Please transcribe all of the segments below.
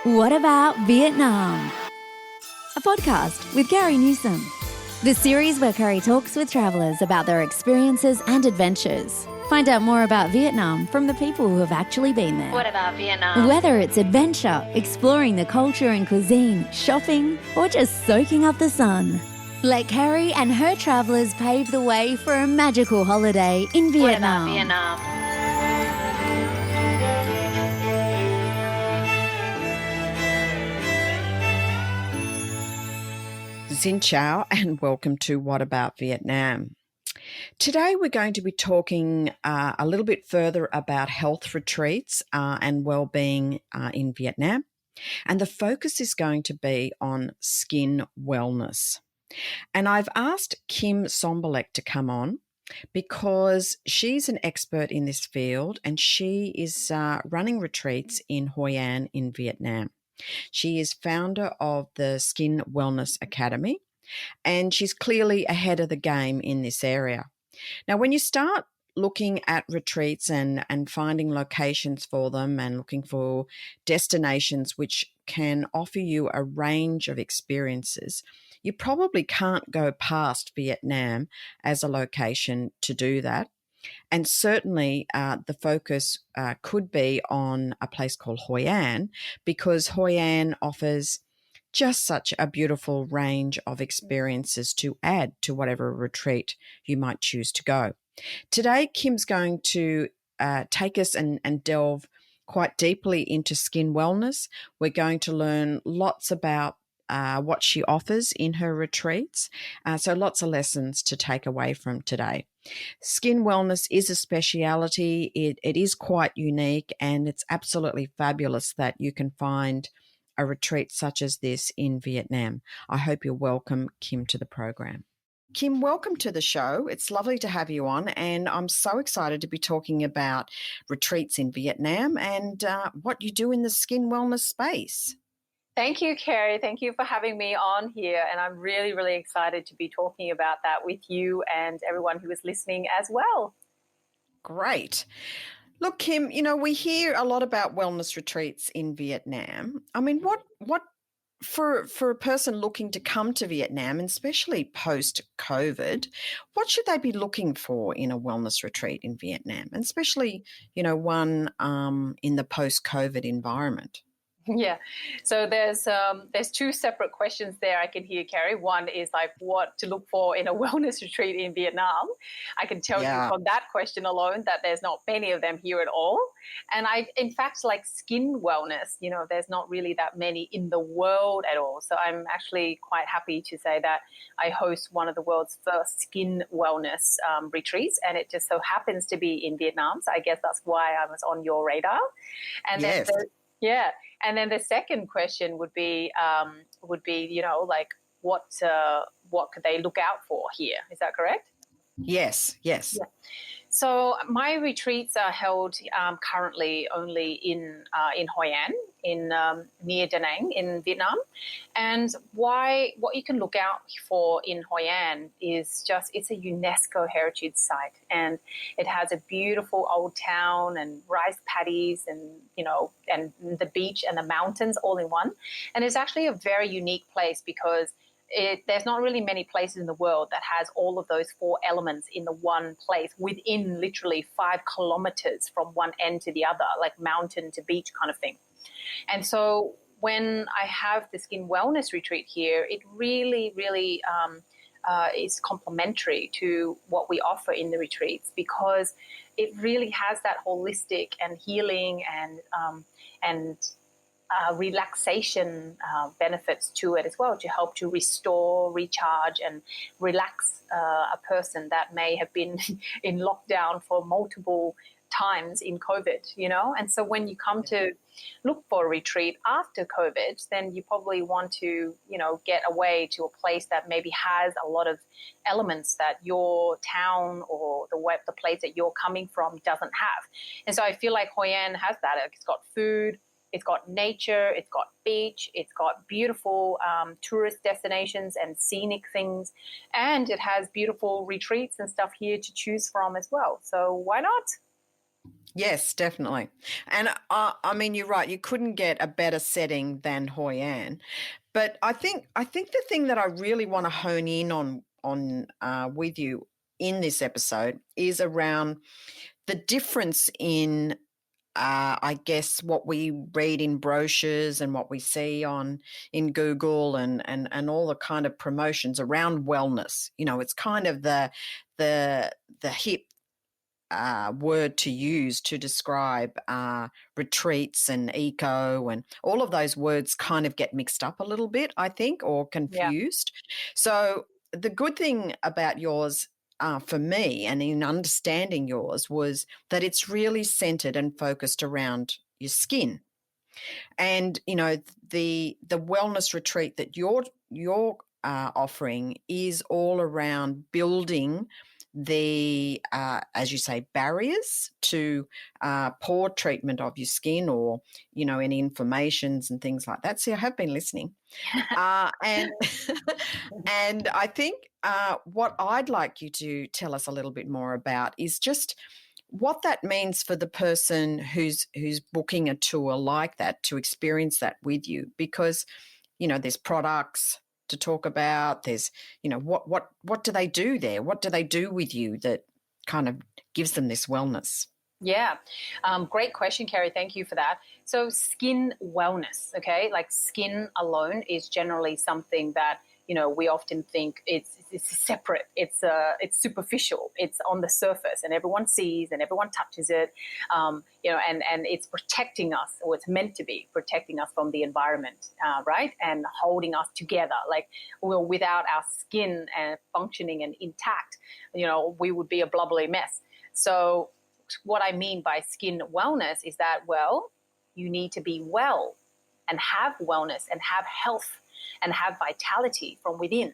What About Vietnam? A podcast with Carrie Newsom. The series where Carrie talks with travellers about their experiences and adventures. Find out more about Vietnam from the people who have actually been there. What about Vietnam? Whether it's adventure, exploring the culture and cuisine, shopping, or just soaking up the sun. Let Carrie and her travellers pave the way for a magical holiday in Vietnam. What about Vietnam? Xin Chào and welcome to What About Vietnam. Today we're going to be talking a little bit further about health retreats and well-being in Vietnam, and the focus is going to be on skin wellness. And I've asked Kim La Sambolec to come on because she's an expert in this field and she is running retreats in Hoi An in Vietnam. She is founder of the Skin Wellness Academy, and she's clearly ahead of the game in this area. Now, when you start looking at retreats and finding locations for them and looking for destinations which can offer you a range of experiences, you probably can't go past Vietnam as a location to do that. And certainly the focus could be on a place called Hoi An, because Hoi An offers just such a beautiful range of experiences to add to whatever retreat you might choose to go. Today, Kim's going to take us and delve quite deeply into skin wellness. We're going to learn lots about what she offers in her retreats. So lots of lessons to take away from today. Skin wellness is a speciality. It is quite unique, and it's absolutely fabulous that you can find a retreat such as this in Vietnam. I hope you're welcome, Kim, to the program. Kim, welcome to the show. It's lovely to have you on, and I'm so excited to be talking about retreats in Vietnam and what you do in the skin wellness space. Thank you, Carrie. Thank you for having me on here. And I'm really, really excited to be talking about that with you and everyone who is listening as well. Great. Look, Kim, we hear a lot about wellness retreats in Vietnam. I mean, what for a person looking to come to Vietnam, and especially post-COVID, what should they be looking for in a wellness retreat in Vietnam, and especially, one in the post-COVID environment? Yeah. So there's two separate questions there I can hear, Carrie. One is like what to look for in a wellness retreat in Vietnam. I can tell you from that question alone that there's not many of them here at all. And in fact, like skin wellness, there's not really that many in the world at all. So I'm actually quite happy to say that I host one of the world's first skin wellness retreats, and it just so happens to be in Vietnam. So I guess that's why I was on your radar. And yes. Yeah. And then the second question would be, like what could they look out for here? Is that correct? Yes. Yeah. So my retreats are held currently only in Hoi An, near Da Nang in Vietnam. And what you can look out for in Hoi An is it's a UNESCO heritage site, and it has a beautiful old town and rice paddies and and the beach and the mountains all in one. And it's actually a very unique place because there's not really many places in the world that has all of those four elements in the one place within literally 5 kilometers from one end to the other, like mountain to beach kind of thing. And so when I have the skin wellness retreat here, it really, really is complementary to what we offer in the retreats, because it really has that holistic and healing and relaxation benefits to it as well, to help to restore, recharge, and relax a person that may have been in lockdown for multiple times in COVID, And so when you come to look for a retreat after COVID, then you probably want to, get away to a place that maybe has a lot of elements that your town or the place that you're coming from doesn't have. And so I feel like Hoi An has that. It's got food, it's got nature, it's got beach, it's got beautiful tourist destinations and scenic things, and it has beautiful retreats and stuff here to choose from as well. So why not? Yes, definitely. And I mean, you're right. You couldn't get a better setting than Hoi An. But I think the thing that I really want to hone in on with you in this episode is around the difference in I guess what we read in brochures and what we see on in Google and all the kind of promotions around wellness. You know, it's kind of the hip word to use to describe retreats and eco, and all of those words kind of get mixed up a little bit, I think, or Yeah. confused. So the good thing about yours, for me, and in understanding yours, was that it's really centered and focused around your skin. And you know, the wellness retreat that you're offering is all around building the as you say, barriers to poor treatment of your skin, or you know, any inflammations and things like that. See, I have been listening. And and I think what I'd like you to tell us a little bit more about is just what that means for the person who's booking a tour like that, to experience that with you. Because you know, there's products to talk about, there's, you know, what do they do there, what do they do with you that kind of gives them this wellness? Yeah. Great question, Kerry. Thank you for that. So skin wellness, okay? Like skin alone is generally something that, you know, we often think it's separate. It's superficial. It's on the surface and everyone sees and everyone touches it, you know, and it's protecting us, or it's meant to be protecting us from the environment, right? And holding us together. Like, well, without our skin functioning and intact, you know, we would be a blubbly mess. So what I mean by skin wellness is that, well, you need to be well and have wellness and have health and have vitality from within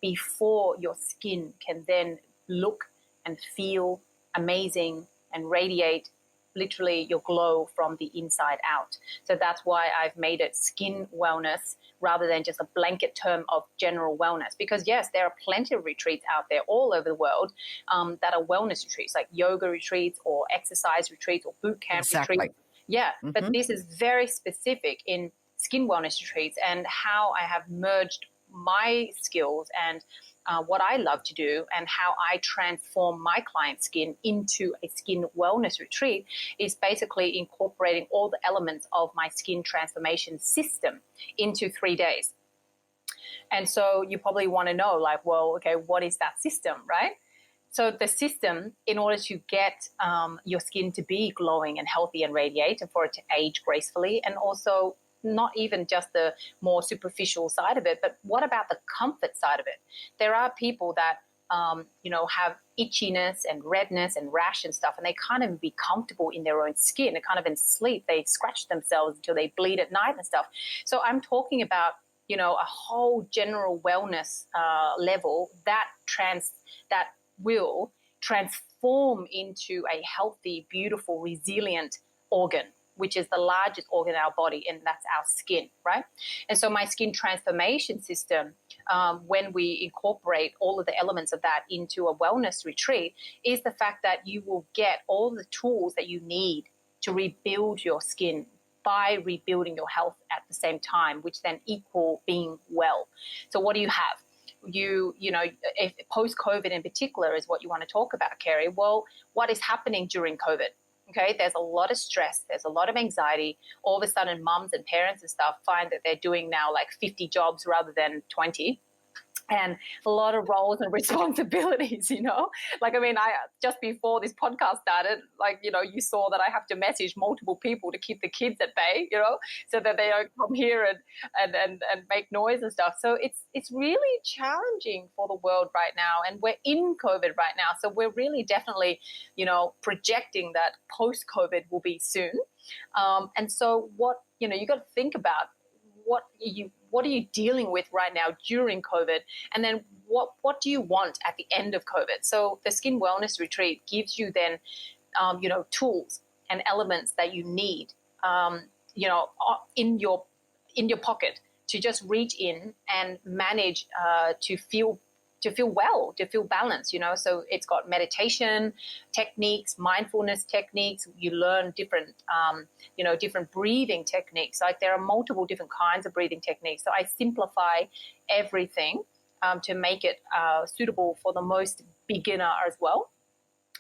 before your skin can then look and feel amazing and radiate literally your glow from the inside out. So that's why I've made it skin wellness rather than just a blanket term of general wellness. Because yes, there are plenty of retreats out there all over the world that are wellness retreats, like yoga retreats or exercise retreats or boot camp retreats. Yeah, but this is very specific in skin wellness retreats, and how I have merged my skills and what I love to do and how I transform my client's skin into a skin wellness retreat is basically incorporating all the elements of my skin transformation system into 3 days. And so you probably want to know, like, well, okay, what is that system, right? So the system, in order to get your skin to be glowing and healthy and radiate, and for it to age gracefully, and also not even just the more superficial side of it, but what about the comfort side of it? There are people that, you know, have itchiness and redness and rash and stuff, and they can't even be comfortable in their own skin. They're kind of in sleep. They scratch themselves until they bleed at night and stuff. So I'm talking about, you know, a whole general wellness level that will transform into a healthy, beautiful, resilient organ, which is the largest organ in our body, and that's our skin, right? And so my skin transformation system, when we incorporate all of the elements of that into a wellness retreat, is the fact that you will get all the tools that you need to rebuild your skin by rebuilding your health at the same time, which then equal being well. So what do you have? You know, if post-COVID in particular is what you want to talk about, Kerry. Well, what is happening during COVID? Okay, there's a lot of stress, there's a lot of anxiety. All of a sudden, mums and parents and stuff find that they're doing now like 50 jobs rather than 20. And a lot of roles and responsibilities, you know. Like, I mean, I just before this podcast started, like, you know, you saw that I have to message multiple people to keep the kids at bay, you know, so that they don't come here and make noise and stuff. So it's really challenging for the world right now. And we're in COVID right now. So we're really definitely, you know, projecting that post-COVID will be soon. And so what, you know, you got to think about what are you dealing with right now during COVID, and then what do you want at the end of COVID? So the Skin Wellness Retreat gives you then, you know, tools and elements that you need, you know, in your pocket to just reach in and manage to feel feel well, to feel balanced, you know. So it's got meditation techniques, mindfulness techniques. You learn different, different breathing techniques. Like there are multiple different kinds of breathing techniques. So I simplify everything to make it suitable for the most beginner as well.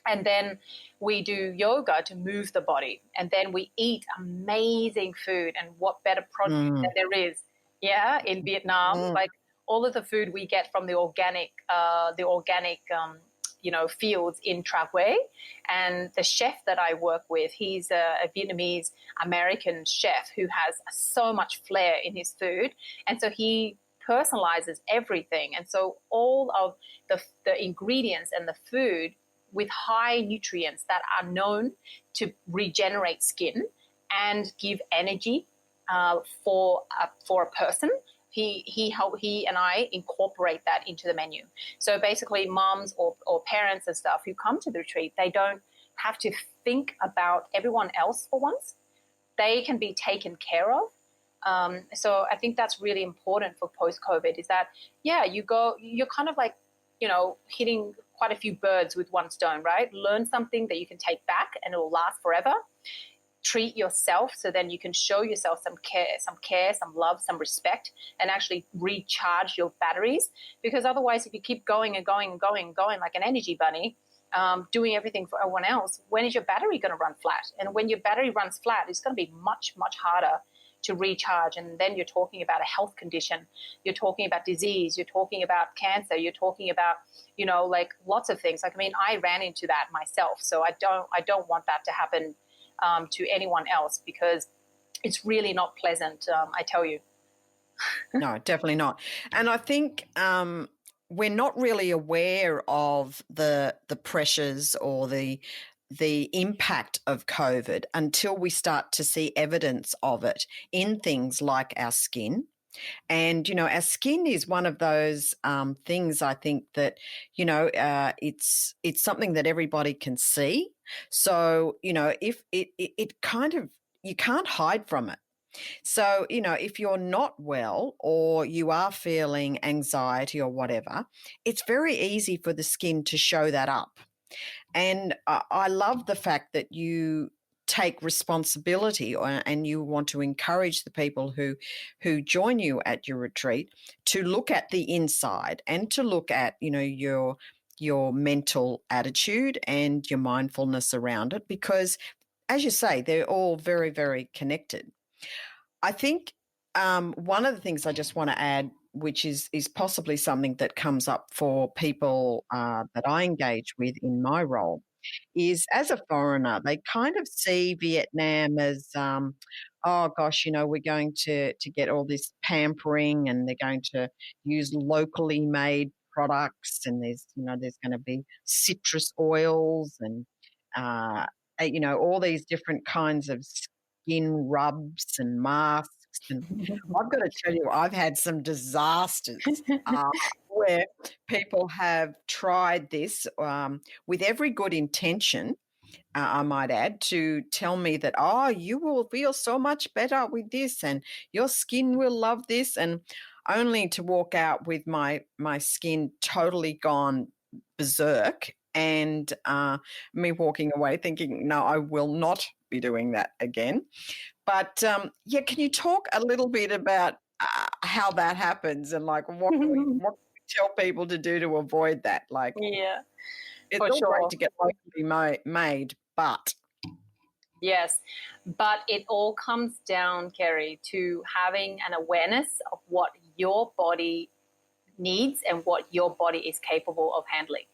And then we do yoga to move the body. And then we eat amazing food. And what better produce than there is, in Vietnam. Like all of the food we get from the organic fields in Tra Quế. And the chef that I work with, he's a Vietnamese American chef who has so much flair in his food. And so he personalizes everything. And so all of the ingredients and the food with high nutrients that are known to regenerate skin and give energy for a person. He and I incorporate that into the menu. So basically, moms or parents and stuff who come to the retreat, they don't have to think about everyone else for once. They can be taken care of. So I think that's really important for post-COVID. Is that you're kind of like, hitting quite a few birds with one stone, right? Learn something that you can take back and it will last forever. Treat yourself so then you can show yourself some care, some love, some respect, and actually recharge your batteries. Because otherwise, if you keep going and going and going and going like an energy bunny, doing everything for everyone else, when is your battery going to run flat? And when your battery runs flat, it's going to be much, much harder to recharge. And then you're talking about a health condition, you're talking about disease, you're talking about cancer, you're talking about, like lots of things. Like, I mean, I ran into that myself. So I don't want that to happen to anyone else, because it's really not pleasant, I tell you. No, definitely not. And I think we're not really aware of the pressures or the impact of COVID until we start to see evidence of it in things like our skin. And, our skin is one of those things, I think, that, it's something that everybody can see. So, if it kind of, you can't hide from it. So, if you're not well or you are feeling anxiety or whatever, it's very easy for the skin to show that up. And I love the fact that you take responsibility and you want to encourage the people who join you at your retreat to look at the inside and to look at, your mental attitude and your mindfulness around it, because as you say, they're all very, very connected. I think one of the things I just want to add, which is possibly something that comes up for people that I engage with in my role, is as a foreigner, they kind of see Vietnam as, oh gosh, we're going to get all this pampering and they're going to use locally made products, and there's going to be citrus oils and all these different kinds of skin rubs and masks. And I've got to tell you, I've had some disasters where people have tried this with every good intention, I might add, to tell me that, you will feel so much better with this and your skin will love this, and only to walk out with my skin totally gone berserk and me walking away thinking, no, I will not be doing that again. But, can you talk a little bit about how that happens and, like, what can we tell people to do to avoid that? Like, it's all great to get locally made, but... Yes, but it all comes down, Kerry, to having an awareness of what your body needs and what your body is capable of handling.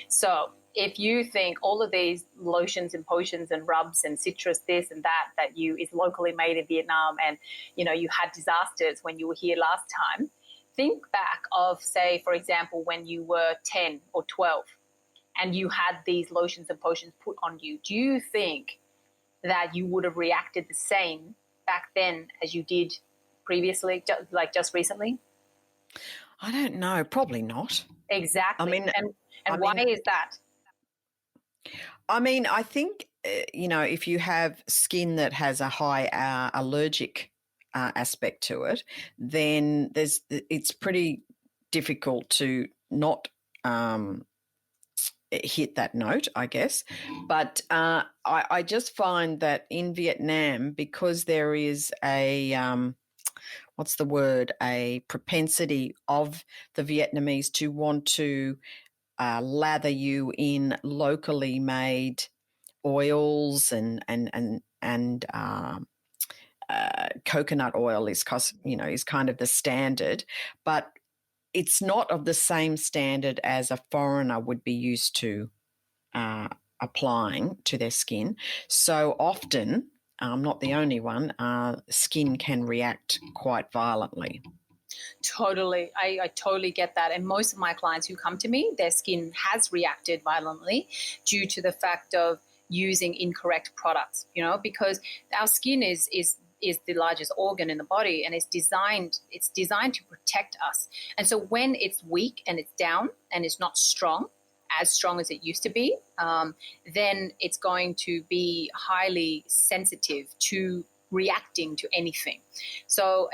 So if you think all of these lotions and potions and rubs and citrus this and that is locally made in Vietnam, and you had disasters when you were here last time, think back of, say, for example, when you were 10 or 12 and you had these lotions and potions put on you. Do you think that you would have reacted the same back then as you did previously, just recently? I don't know. Probably not. Exactly. Why is that? I mean, I think, if you have skin that has a high allergic aspect to it, then it's pretty difficult to not hit that note, I guess. But I just find that in Vietnam, because there is a what's the word, a propensity of the Vietnamese to want to lather you in locally made oils and coconut oil is kind of the standard, but it's not of the same standard as a foreigner would be used to applying to their skin. So often, I'm not the only one, skin can react quite violently. Totally. I totally get that. And most of my clients who come to me, their skin has reacted violently due to the fact of using incorrect products, because our skin is the largest organ in the body, and it's designed to protect us. And so when it's weak and it's down and it's not strong, as strong as it used to be, then it's going to be highly sensitive to reacting to anything. So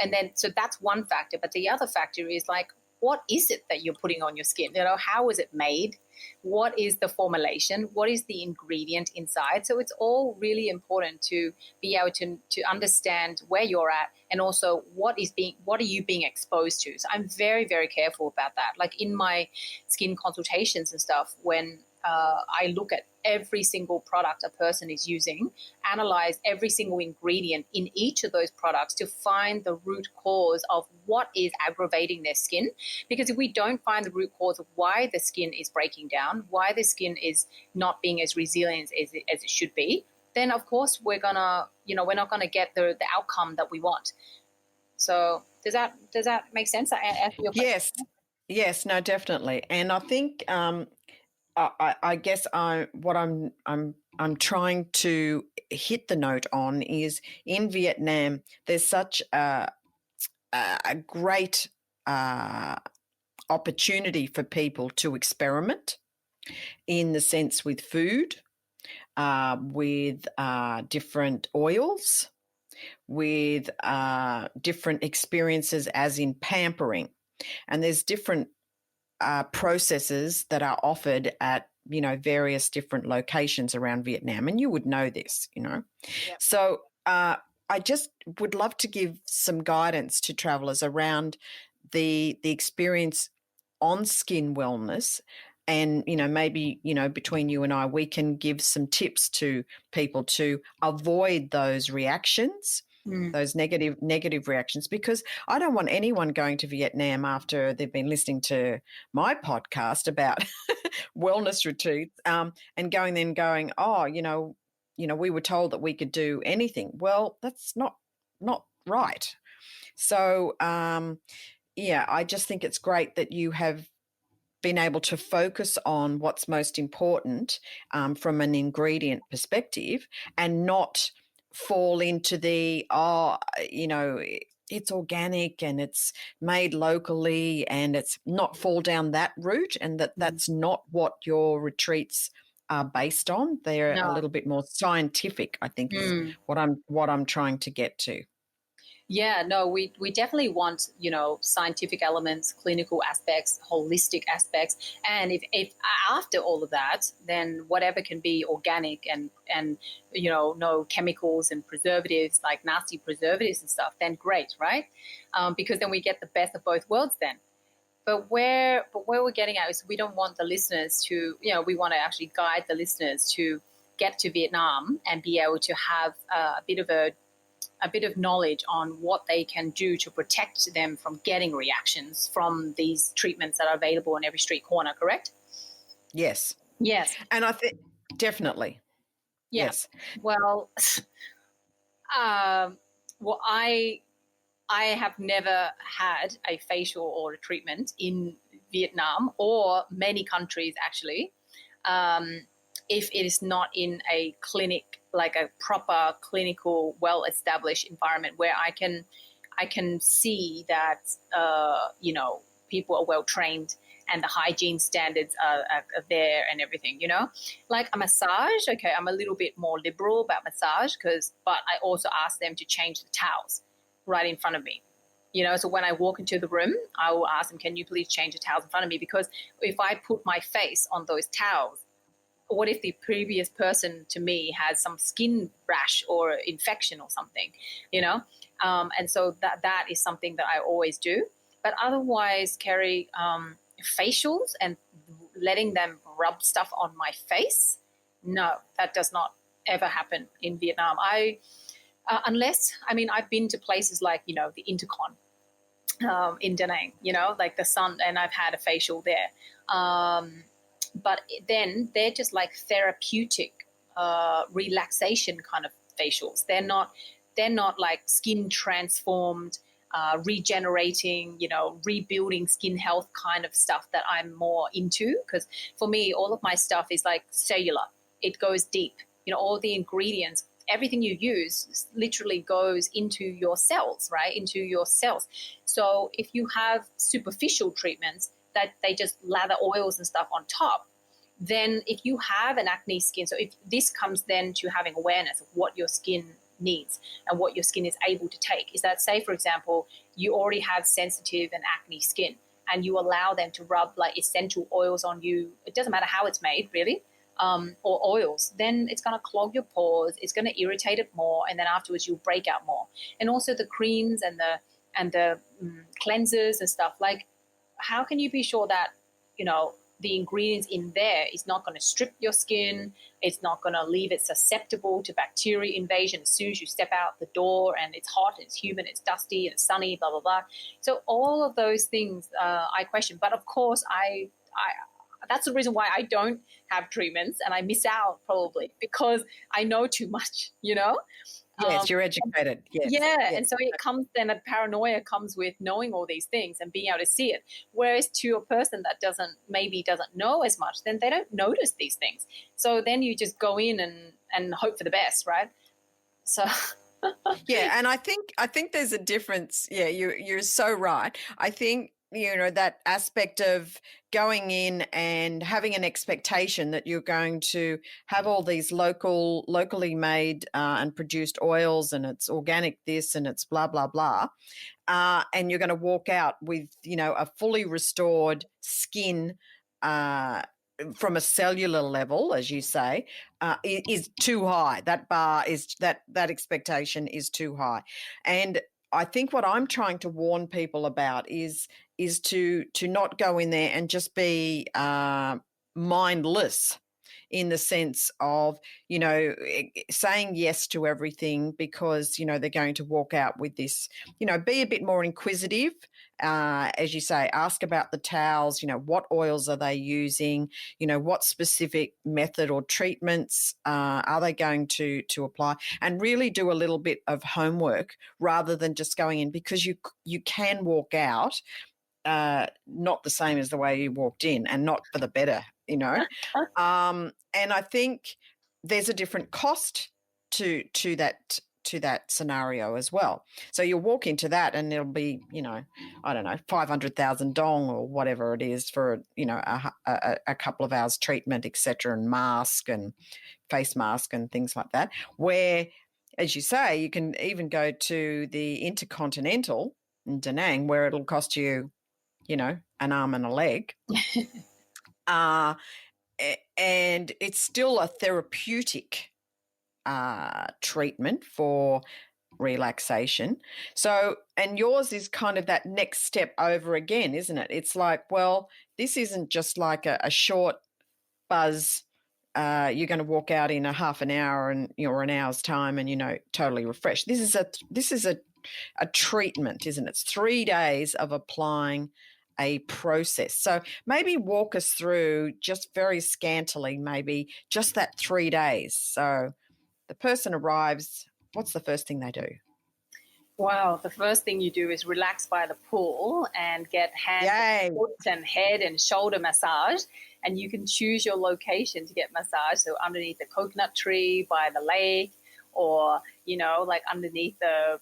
that's one factor. But the other factor is like, what is it that you're putting on your skin? How is it made? What is the formulation? What is the ingredient inside? So it's all really important to be able to understand where you're at, and also what are you being exposed to. So I'm very, very careful about that. Like in my skin consultations and stuff, when I look at every single product a person is using, analyze every single ingredient in each of those products to find the root cause of what is aggravating their skin. Because if we don't find the root cause of why the skin is breaking down, why the skin is not being as resilient as it should be, then of course we're not gonna get the outcome that we want. So does that make sense? I answer your question? Yes, no, definitely. And I think I guess what I'm trying to hit the note on is in Vietnam there's such a great opportunity for people to experiment in the sense with food, with different oils, with different experiences as in pampering. And there's different processes that are offered at various different locations around Vietnam, and you would know this. Yep. So I just would love to give some guidance to travellers around the experience on skin wellness, and maybe between you and I we can give some tips to people to avoid those reactions. Those negative reactions, because I don't want anyone going to Vietnam after they've been listening to my podcast about wellness retreats and going, oh, we were told that we could do anything. Well, that's not right. So, I just think it's great that you have been able to focus on what's most important from an ingredient perspective, and not fall into the it's organic and it's made locally, and it's not fall down that route, and that's not what your retreats are based on. They're a little bit more scientific, I think, is what I'm trying to get to. Yeah, no, we definitely want, scientific elements, clinical aspects, holistic aspects. And if after all of that, then whatever can be organic and no chemicals and preservatives, like nasty preservatives and stuff, then great, right? Because then we get the best of both worlds then. But where we're getting at is we don't want the listeners to, we want to actually guide the listeners to get to Vietnam and be able to have a bit of knowledge on what they can do to protect them from getting reactions from these treatments that are available on every street corner, correct? Yes. Yes. And I think definitely. Yeah. Yes. Well, I have never had a facial or a treatment in Vietnam or many countries actually, if it is not in a clinic, like a proper clinical, well-established environment where I can see that people are well trained and the hygiene standards are there and everything. Like a massage. Okay, I'm a little bit more liberal about massage but I also ask them to change the towels right in front of me. So when I walk into the room, I will ask them, can you please change the towels in front of me? Because if I put my face on those towels, what if the previous person to me has some skin rash or infection or something, and so that is something that I always do. But otherwise, Kerry, facials and letting them rub stuff on my face, no, that does not ever happen in Vietnam. I've been to places like, the Intercon in Da Nang, like the sun, and I've had a facial there. But then they're just like therapeutic, relaxation kind of facials. They're not like skin transformed, regenerating, rebuilding skin health kind of stuff that I'm more into. Because for me, all of my stuff is like cellular. It goes deep. All the ingredients, everything you use literally goes into your cells, right? Into your cells. So if you have superficial treatments that they just lather oils and stuff on top, then if you have an acne skin, so if this comes then to having awareness of what your skin needs and what your skin is able to take, is that, say, for example, you already have sensitive and acne skin and you allow them to rub like essential oils on you, it doesn't matter how it's made really, or oils, then it's going to clog your pores, it's going to irritate it more, and then afterwards you'll break out more. And also the creams and the cleansers and stuff, like how can you be sure that the ingredients in there is not going to strip your skin, it's not going to leave it susceptible to bacteria invasion as soon as you step out the door and it's hot, it's humid, it's dusty, and it's sunny, blah, blah, blah. So all of those things I question. But of course, I that's the reason why I don't have treatments and I miss out probably, because I know too much, Yes, you're educated. Yes. Yeah, Yes. and so it comes, then a paranoia comes with knowing all these things and being able to see it. Whereas to a person that doesn't know as much, then they don't notice these things. So then you just go in and hope for the best, right? So Yeah, and I think there's a difference. Yeah, you're so right. I think that aspect of going in and having an expectation that you're going to have all these locally made and produced oils, and it's organic this and it's blah blah blah, and you're going to walk out with a fully restored skin from a cellular level, as you say, is too high. That bar is that expectation is too high, and I think what I'm trying to warn people about is to not go in there and just be mindless, in the sense of saying yes to everything because they're going to walk out with this. Be a bit more inquisitive, as you say. Ask about the towels. What oils are they using? What specific method or treatments are they going to apply? And really do a little bit of homework rather than just going in, because you can walk out not the same as the way you walked in, and not for the better, and I think there's a different cost to that scenario as well. So you'll walk into that and it'll be, I don't know, 500,000 dong or whatever it is for, a couple of hours treatment, etc., and mask and face mask and things like that. Where, as you say, you can even go to the Intercontinental in Da Nang, where it'll cost you, an arm and a leg. And it's still a therapeutic treatment for relaxation. So, and yours is kind of that next step over again, isn't it? It's like, well, this isn't just like a short buzz. You're going to walk out in a half an hour or an hour's time and, totally refreshed. This is a treatment, isn't it? It's 3 days of applying a process. So maybe walk us through, just very scantily, maybe just that 3 days. So the person arrives, what's the first thing they do? Wow, the first thing you do is relax by the pool and get hand, foot and head and shoulder massage. And you can choose your location to get massage. So underneath the coconut tree, by the lake, or, like underneath the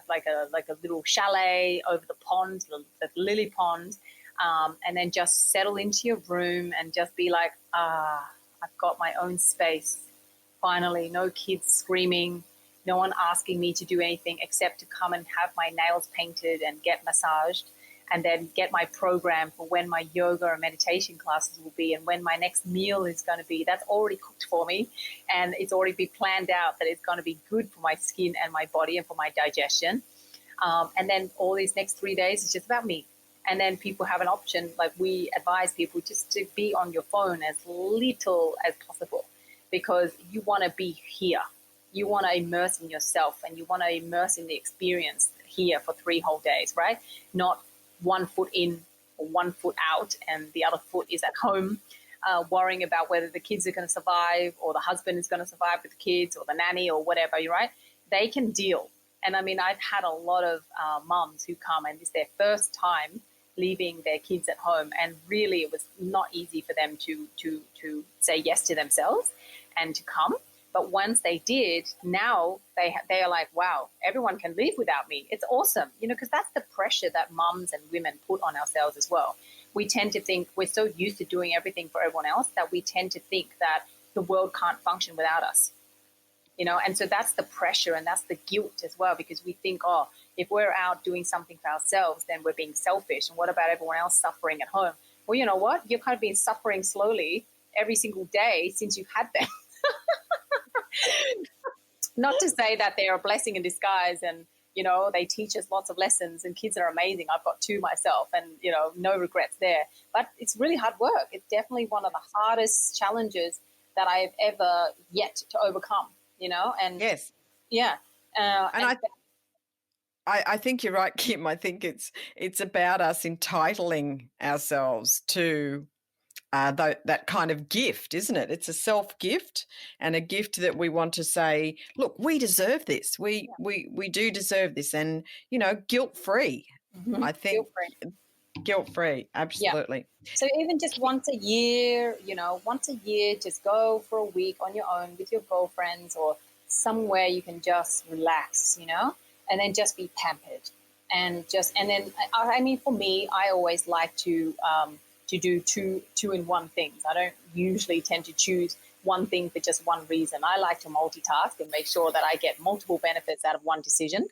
like a little chalet over the pond, the lily pond, and then just settle into your room and just be like, I've got my own space. Finally, no kids screaming, no one asking me to do anything except to come and have my nails painted and get massaged, and then get my program for when my yoga or meditation classes will be and when my next meal is going to be. That's already cooked for me, and it's already been planned out that it's going to be good for my skin and my body and for my digestion. And then all these next 3 days is just about me. And then people have an option, like we advise people just to be on your phone as little as possible, because you want to be here. You want to immerse in yourself, and you want to immerse in the experience here for 3 whole days, right? Not 1 foot in or 1 foot out and the other foot is at home, worrying about whether the kids are going to survive or the husband is going to survive with the kids or the nanny or whatever, right? They can deal. And I mean, I've had a lot of mums who come and it's their first time leaving their kids at home, and really it was not easy for them to say yes to themselves and to come. But once they did, now they are like, wow, everyone can leave without me. It's awesome, because that's the pressure that mums and women put on ourselves as well. We tend to think we're so used to doing everything for everyone else that we tend to think that the world can't function without us. And so that's the pressure and that's the guilt as well, because we think, oh, if we're out doing something for ourselves, then we're being selfish. And what about everyone else suffering at home? Well, you know what? You've kind of been suffering slowly every single day since you've had them. Not to say that they're a blessing in disguise and, they teach us lots of lessons and kids are amazing. I've got 2 myself and, no regrets there. But it's really hard work. It's definitely one of the hardest challenges that I've ever yet to overcome, and yes. Yeah. And I think you're right, Kim. I think it's about us entitling ourselves to that kind of gift, isn't it? It's a self-gift and a gift that we want to say, look, we deserve this. We do deserve this, and guilt-free. Mm-hmm. I think guilt-free, absolutely. Yeah. So even just once a year, just go for a week on your own with your girlfriends or somewhere you can just relax, and then just be pampered. And then for me, I always like to do two in one things. I don't usually tend to choose one thing for just one reason. I like to multitask and make sure that I get multiple benefits out of one decision.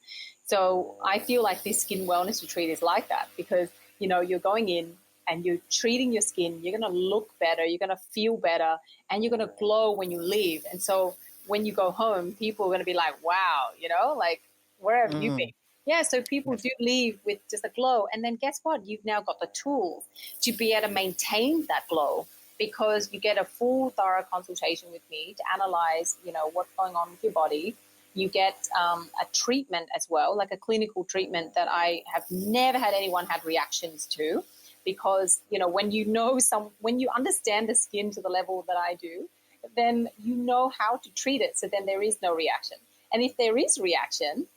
So I feel like this skin wellness retreat is like that, because, you're going in and you're treating your skin, you're going to look better, you're going to feel better, and you're going to glow when you leave. And so when you go home, people are going to be like, wow, like, where have you been? Yeah, so people do leave with just a glow. And then guess what? You've now got the tools to be able to maintain that glow, because you get a full, thorough consultation with me to analyze, what's going on with your body. You get a treatment as well, like a clinical treatment that I have never had anyone had reactions to, because, when you understand the skin to the level that I do, then you know how to treat it. So then there is no reaction. And if there is reaction,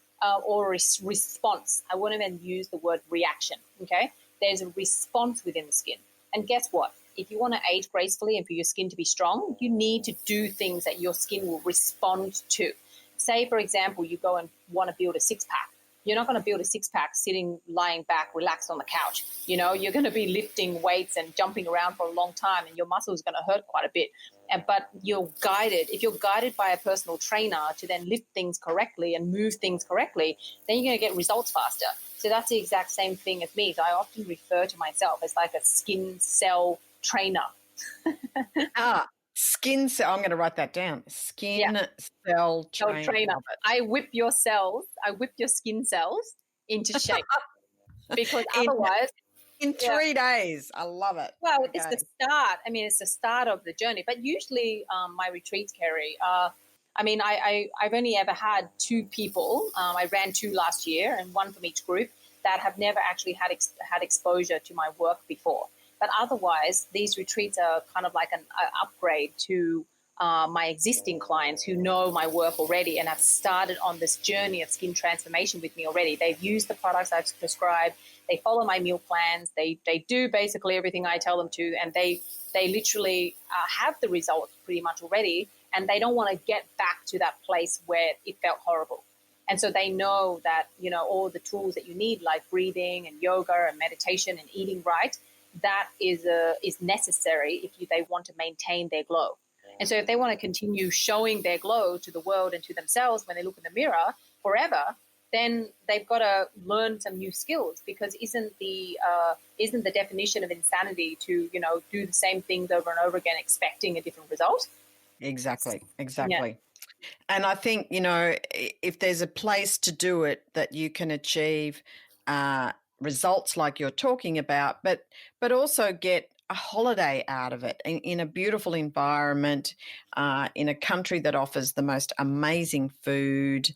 or response, I won't even use the word reaction, okay? There's a response within the skin. And guess what? If you want to age gracefully and for your skin to be strong, you need to do things that your skin will respond to. Say, for example, you go and want to build a six-pack. You're not going to build a six-pack lying back, relaxed on the couch. You're going to be lifting weights and jumping around for a long time, and your muscles are going to hurt quite a bit. But you're guided. If you're guided by a personal trainer to then lift things correctly and move things correctly, then you're going to get results faster. So that's the exact same thing as me. So I often refer to myself as like a skin cell trainer. Skin cell. I'm going to write that down. Skin cell trainer. I whip your skin cells into shape, because otherwise, in 3 days. I love it. Well, okay. It's the start. It's the start of the journey. But usually, my retreats, Kerry, I've only ever had 2 people. I ran 2 last year, and 1 from each group, that have never actually had exposure to my work before. But otherwise, these retreats are kind of like an upgrade to my existing clients who know my work already and have started on this journey of skin transformation with me already. They've used the products I've prescribed. They follow my meal plans. They do basically everything I tell them to, and they literally have the results pretty much already, and they don't want to get back to that place where it felt horrible. And so they know that, all the tools that you need, like breathing and yoga and meditation and eating right, that is necessary if they want to maintain their glow. And so if they want to continue showing their glow to the world and to themselves when they look in the mirror forever, then they've got to learn some new skills, because isn't the definition of insanity to, do the same things over and over again expecting a different result? Exactly. Yeah. And I think, if there's a place to do it that you can achieve results like you're talking about, but also get a holiday out of it in a beautiful environment, in a country that offers the most amazing food,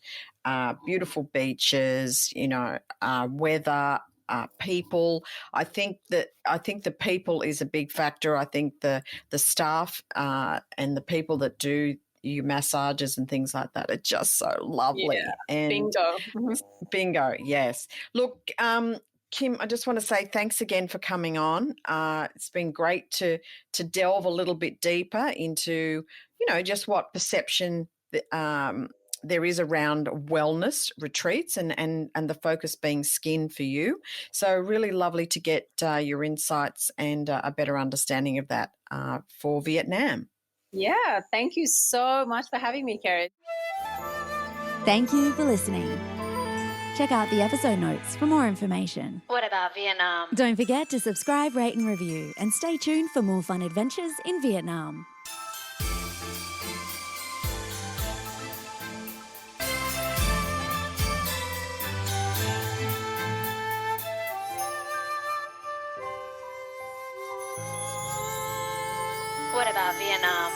beautiful beaches, weather, people. I think the people is a big factor. I think the staff and the people that do you massages and things like that are just so lovely. Yeah. And Bingo. Yes. Look, Kim, I just want to say thanks again for coming on. It's been great to delve a little bit deeper into, just what perception there is around wellness retreats and the focus being skin for you. So really lovely to get your insights and a better understanding of that for Vietnam. Yeah, thank you so much for having me, Kerry. Thank you for listening. Check out the episode notes for more information. What about Vietnam? Don't forget to subscribe, rate and review, and stay tuned for more fun adventures in Vietnam. What about Vietnam?